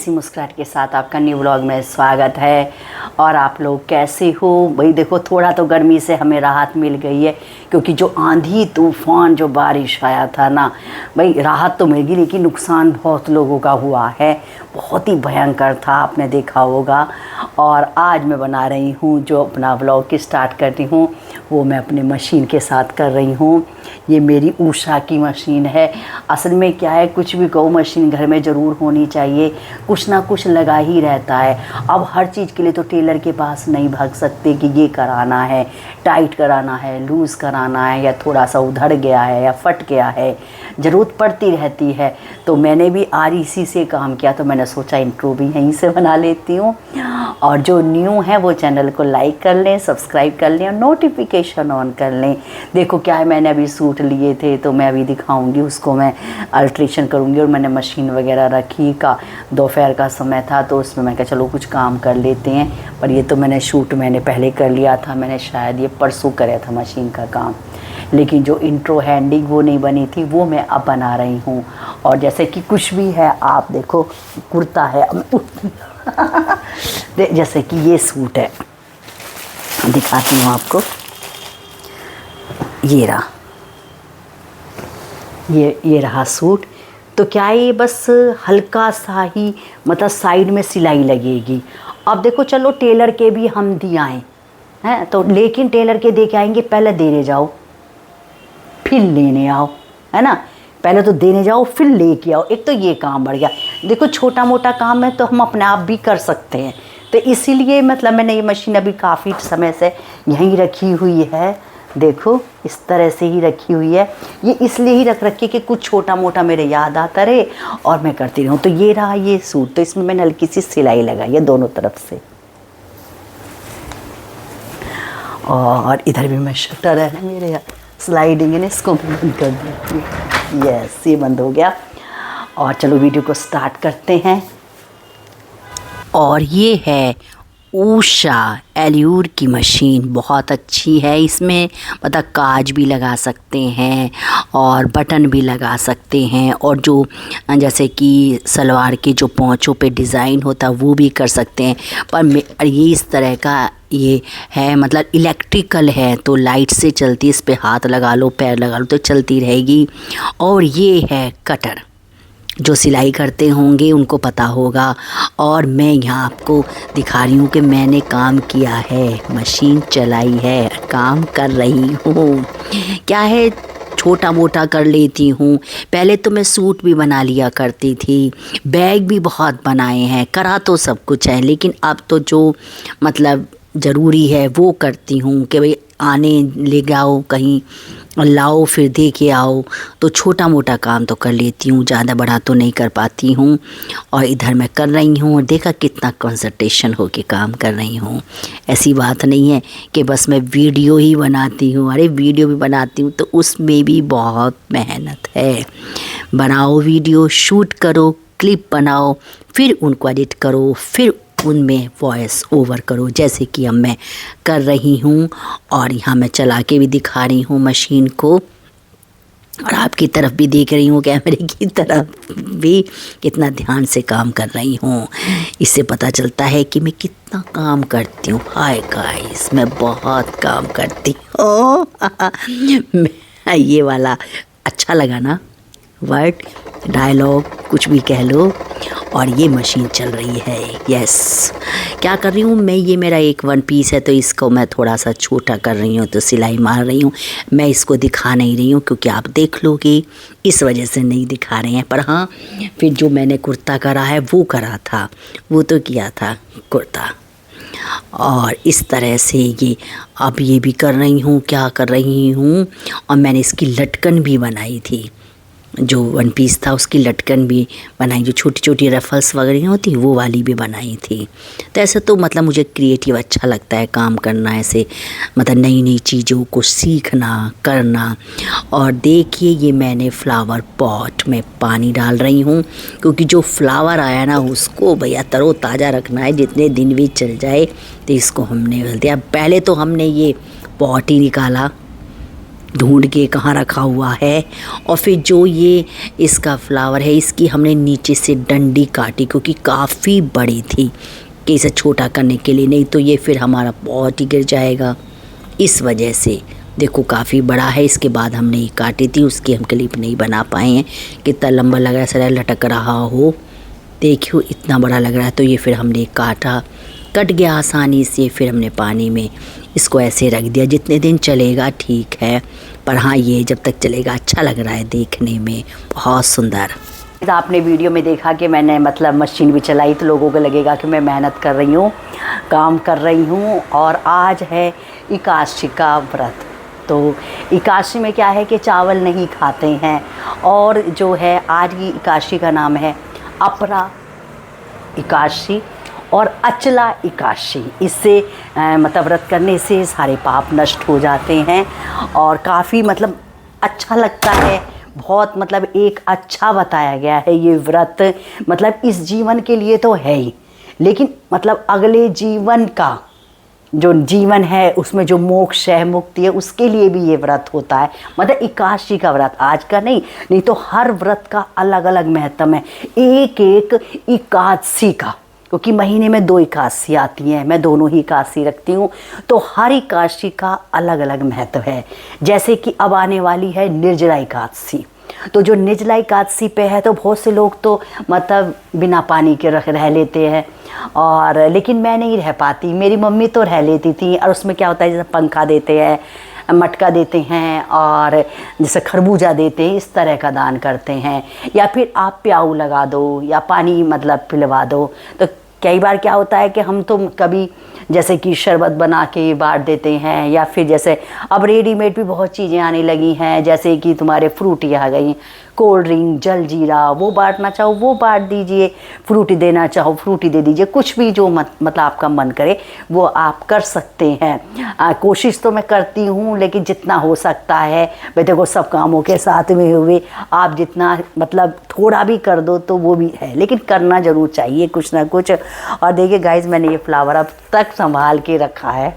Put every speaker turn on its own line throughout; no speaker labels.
सी मुस्कुराहट के साथ आपका न्यू व्लॉग में स्वागत है। और आप लोग कैसे हो भाई? देखो थोड़ा तो गर्मी से हमें राहत मिल गई है, क्योंकि जो आंधी तूफान जो बारिश आया था ना भाई, राहत तो मिल गई लेकिन नुकसान बहुत लोगों का हुआ है, बहुत ही भयंकर था, आपने देखा होगा। और आज मैं बना रही हूँ जो अपना व्लॉग की स्टार्ट कर रही हूँ वो मैं अपने मशीन के साथ कर रही हूँ। ये मेरी उषा की मशीन है। असल में क्या है, कुछ भी कहो मशीन घर में ज़रूर होनी चाहिए, कुछ ना कुछ लगा ही रहता है। अब हर चीज़ के लिए तो टेलर के पास नहीं भाग सकते कि ये कराना है, टाइट कराना है, लूज़ कराना है, या थोड़ा सा उधड़ गया है या फट गया है, ज़रूरत पड़ती रहती है। तो मैंने भी आज इसी से काम किया, तो मैंने सोचा इंट्रो भी यहीं से बना लेती हूँ। और जो न्यू है वो चैनल को लाइक कर लें, सब्सक्राइब कर लें और नोटिफिकेशन ऑन कर लें। देखो क्या है, मैंने अभी सूट लिए थे तो मैं अभी दिखाऊंगी, उसको मैं अल्ट्रेशन करूंगी। और मैंने मशीन वगैरह रखी का, दोपहर का समय था तो उसमें मैं कहा चलो कुछ काम कर लेते हैं। पर ये तो मैंने शूट मैंने पहले कर लिया था, मैंने शायद ये परसों कराया था मशीन का काम, लेकिन जो इंट्रो हैंडिंग वो नहीं बनी थी, वो मैं अब बना रही हूँ। और जैसे कि कुछ भी है, आप देखो कुर्ता है जैसे कि ये सूट है, दिखाती हूँ आपको, ये रहा, ये रहा सूट। तो क्या है, ये बस हल्का सा ही मतलब साइड में सिलाई लगेगी। अब देखो चलो टेलर के भी हम दिए आए हैं, तो लेकिन टेलर के दे के आएंगे, पहले देने जाओ फिर लेने आओ, है ना। पहले तो देने जाओ फिर लेके आओ, एक तो ये काम बढ़ गया। देखो छोटा मोटा काम है तो हम अपने आप भी कर सकते हैं, तो इसीलिए मतलब मैंने ये मशीन अभी काफ़ी समय से यहीं रखी हुई है। देखो इस तरह से ही रखी हुई है, ये इसलिए ही रख रखी कि कुछ छोटा मोटा मेरे याद आता रहे और मैं करती रहूँ। तो ये रहा ये सूट, तो इसमें मैंने हल्की सी सिलाई लगाई है दोनों तरफ से। और इधर भी मैं शटर है ना मेरे यहाँ स्लाइडिंग है ना, इसको भी बंद कर देती हूँ। यस, ये बंद हो गया। और चलो वीडियो को स्टार्ट करते हैं। और ये है उषा एल्यूर की मशीन, बहुत अच्छी है। इसमें मतलब काज भी लगा सकते हैं और बटन भी लगा सकते हैं, और जो जैसे कि सलवार के जो पोंचों पे डिज़ाइन होता है वो भी कर सकते हैं। पर ये इस तरह का ये है, मतलब इलेक्ट्रिकल है, तो लाइट से चलती, इस पे हाथ लगा लो पैर लगा लो तो चलती रहेगी। और ये है कटर, जो सिलाई करते होंगे उनको पता होगा। और मैं यहाँ आपको दिखा रही हूँ कि मैंने काम किया है, मशीन चलाई है, काम कर रही हूँ। क्या है, छोटा मोटा कर लेती हूँ। पहले तो मैं सूट भी बना लिया करती थी, बैग भी बहुत बनाए हैं, करा तो सब कुछ है, लेकिन अब तो जो मतलब ज़रूरी है वो करती हूँ कि भाई आने ले जाओ कहीं, लाओ फिर दे के आओ। तो छोटा मोटा काम तो कर लेती हूँ, ज़्यादा बड़ा तो नहीं कर पाती हूँ। और इधर मैं कर रही हूँ, और देखा कितना कंसंट्रेशन हो के काम कर रही हूँ। ऐसी बात नहीं है कि बस मैं वीडियो ही बनाती हूँ, अरे वीडियो भी बनाती हूँ तो उसमें भी बहुत मेहनत है। बनाओ वीडियो, शूट करो, क्लिप बनाओ, फिर उनको एडिट करो, फिर उनमें वॉइस ओवर करो, जैसे कि अब मैं कर रही हूँ। और यहाँ मैं चला के भी दिखा रही हूँ मशीन को, और आपकी तरफ भी देख रही हूँ, कैमरे की तरफ भी कितना ध्यान से काम कर रही हूँ। इससे पता चलता है कि मैं कितना काम करती हूँ। हाय गाइस, मैं बहुत काम करती हूँ ये वाला अच्छा लगा ना वर्ड, डायलॉग कुछ भी कह लो। और ये मशीन चल रही है। यस, क्या कर रही हूँ मैं, ये मेरा एक वन पीस है तो इसको मैं थोड़ा सा छोटा कर रही हूँ, तो सिलाई मार रही हूँ। मैं इसको दिखा नहीं रही हूँ क्योंकि आप देख लोगे, इस वजह से नहीं दिखा रहे हैं। पर हाँ, फिर जो मैंने कुर्ता करा है वो करा था, वो तो किया था कुर्ता। और इस तरह से ये अब ये भी कर रही हूँ, क्या कर रही हूँ, और मैंने इसकी लटकन भी बनाई थी, जो वन पीस था उसकी लटकन भी बनाई, जो छोटी छोटी रफल्स वगैरह होती वो वाली भी बनाई थी। तो ऐसे तो मतलब मुझे क्रिएटिव अच्छा लगता है काम करना, ऐसे मतलब नई नई चीज़ों को सीखना करना। और देखिए ये मैंने फ्लावर पॉट में पानी डाल रही हूँ, क्योंकि जो फ्लावर आया ना उसको भैया तरोताज़ा रखना है, जितने दिन भी चल जाए। तो इसको हमने डाल दिया। पहले तो हमने ये पॉट ही निकाला, ढूंढ के कहाँ रखा हुआ है। और फिर जो ये इसका फ्लावर है, इसकी हमने नीचे से डंडी काटी क्योंकि काफ़ी बड़ी थी कि इसे छोटा करने के लिए, नहीं तो ये फिर हमारा बहुत ही गिर जाएगा। इस वजह से देखो काफ़ी बड़ा है। इसके बाद हमने ये काटी थी, उसकी हम क्लिप नहीं बना पाए हैं। कितना लंबा लग रहा है, सारा लटक रहा हो, देखियो इतना बड़ा लग रहा है। तो ये फिर हमने काटा, कट गया आसानी से। फिर हमने पानी में इसको ऐसे रख दिया। जितने दिन चलेगा ठीक है, पर हाँ ये जब तक चलेगा अच्छा लग रहा है देखने में, बहुत सुंदर। आपने वीडियो में देखा कि मैंने मतलब मशीन भी चलाई, तो लोगों को लगेगा कि मैं मेहनत कर रही हूँ, काम कर रही हूँ। और आज है एकादशी का व्रत। तो एकादशी में क्या है कि चावल नहीं खाते हैं। और जो है आज की एकादशी का नाम है अपरा एकादशी और अचला एकादशी। इससे मतलब व्रत करने से सारे पाप नष्ट हो जाते हैं और काफ़ी मतलब अच्छा लगता है। बहुत मतलब एक अच्छा बताया गया है ये व्रत। मतलब इस जीवन के लिए तो है ही, लेकिन मतलब अगले जीवन का जो जीवन है उसमें जो मोक्ष है, मुक्ति है, उसके लिए भी ये व्रत होता है। मतलब एकादशी का व्रत आज का नहीं तो हर व्रत का अलग अलग महत्व है। एक एक एकादशी का, क्योंकि महीने में 2 एकादशी आती हैं, मैं दोनों ही एकादशी रखती हूँ, तो हर एकादशी का अलग अलग महत्व है। जैसे कि अब आने वाली है निर्जला एकादशी। तो जो निर्जला एकादशी पे है तो बहुत से लोग तो मतलब बिना पानी के रह लेते हैं, और लेकिन मैं नहीं रह पाती। मेरी मम्मी तो रह लेती थी। और उसमें क्या होता है, जैसे पंखा देते हैं, मटका देते हैं, और जैसे खरबूजा देते हैं, इस तरह का दान करते हैं। या फिर आप प्याऊ लगा दो या पानी मतलब पिलवा दो। तो कई बार क्या होता है कि हम तो कभी जैसे कि शरबत बना के बांट देते हैं, या फिर जैसे अब रेडीमेड भी बहुत चीज़ें आने लगी हैं, जैसे कि तुम्हारे फ्रूटी आ गई, कोल्ड ड्रिंक, जल जीरा, वो बांटना चाहो वो बांट दीजिए, फ्रूटी देना चाहो फ्रूटी दे दीजिए। कुछ भी जो मतलब आपका मन करे वो आप कर सकते हैं। कोशिश तो मैं करती हूँ, लेकिन जितना हो सकता है, भाई देखो सब कामों के साथ में हुए आप जितना मतलब थोड़ा भी कर दो तो वो भी है, लेकिन करना ज़रूर चाहिए कुछ ना कुछ। और देखिए गाइज, मैंने ये फ्लावर अब तक संभाल के रखा है।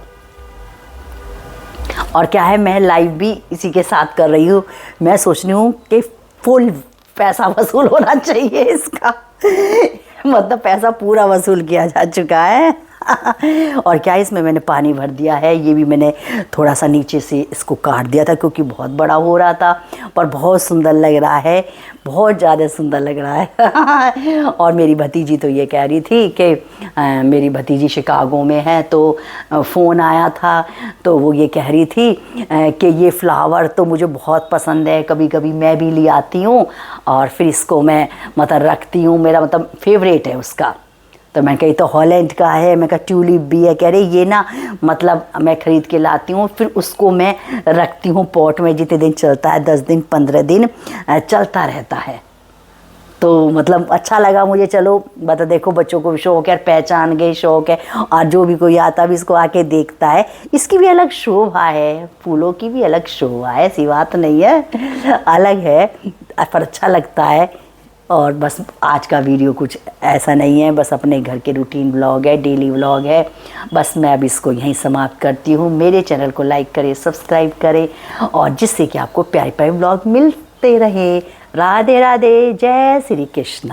और क्या है, मैं लाइव भी इसी के साथ कर रही हूँ। मैं सोच रही हूँ कि फुल पैसा वसूल होना चाहिए इसका मतलब पैसा पूरा वसूल किया जा चुका है और क्या इसमें मैंने पानी भर दिया है। ये भी मैंने थोड़ा सा नीचे से इसको काट दिया था क्योंकि बहुत बड़ा हो रहा था, पर बहुत सुंदर लग रहा है, बहुत ज़्यादा सुंदर लग रहा है और मेरी भतीजी तो ये कह रही थी कि मेरी भतीजी शिकागो में है, तो फ़ोन आया था तो वो ये कह रही थी कि ये फ्लावर तो मुझे बहुत पसंद है, कभी कभी मैं भी ले आती हूँ और फिर इसको मैं मतलब रखती हूँ, मेरा मतलब फेवरेट है उसका। तो मैं कही तो हॉलैंड का है, मैं कहा ट्यूलिप भी है। कह रही ये ना मतलब मैं ख़रीद के लाती हूँ, फिर उसको मैं रखती हूँ पॉट में, जितने दिन चलता है 10 दिन 15 दिन चलता रहता है। तो मतलब अच्छा लगा मुझे। चलो बता, देखो बच्चों को भी शौक है, पहचान गए शौक है, और जो भी कोई आता भी इसको आके देखता है। इसकी भी अलग शोभा है, फूलों की भी अलग शोभा है, ऐसी बात नहीं है, अलग है, पर अच्छा लगता है। और बस आज का वीडियो कुछ ऐसा नहीं है, बस अपने घर के रूटीन व्लॉग है, डेली व्लॉग है। बस मैं अब इसको यहीं समाप्त करती हूँ। मेरे चैनल को लाइक करें, सब्सक्राइब करें, और जिससे कि आपको प्यारे प्यारे व्लॉग मिलते रहे। राधे राधे, जय श्री कृष्ण।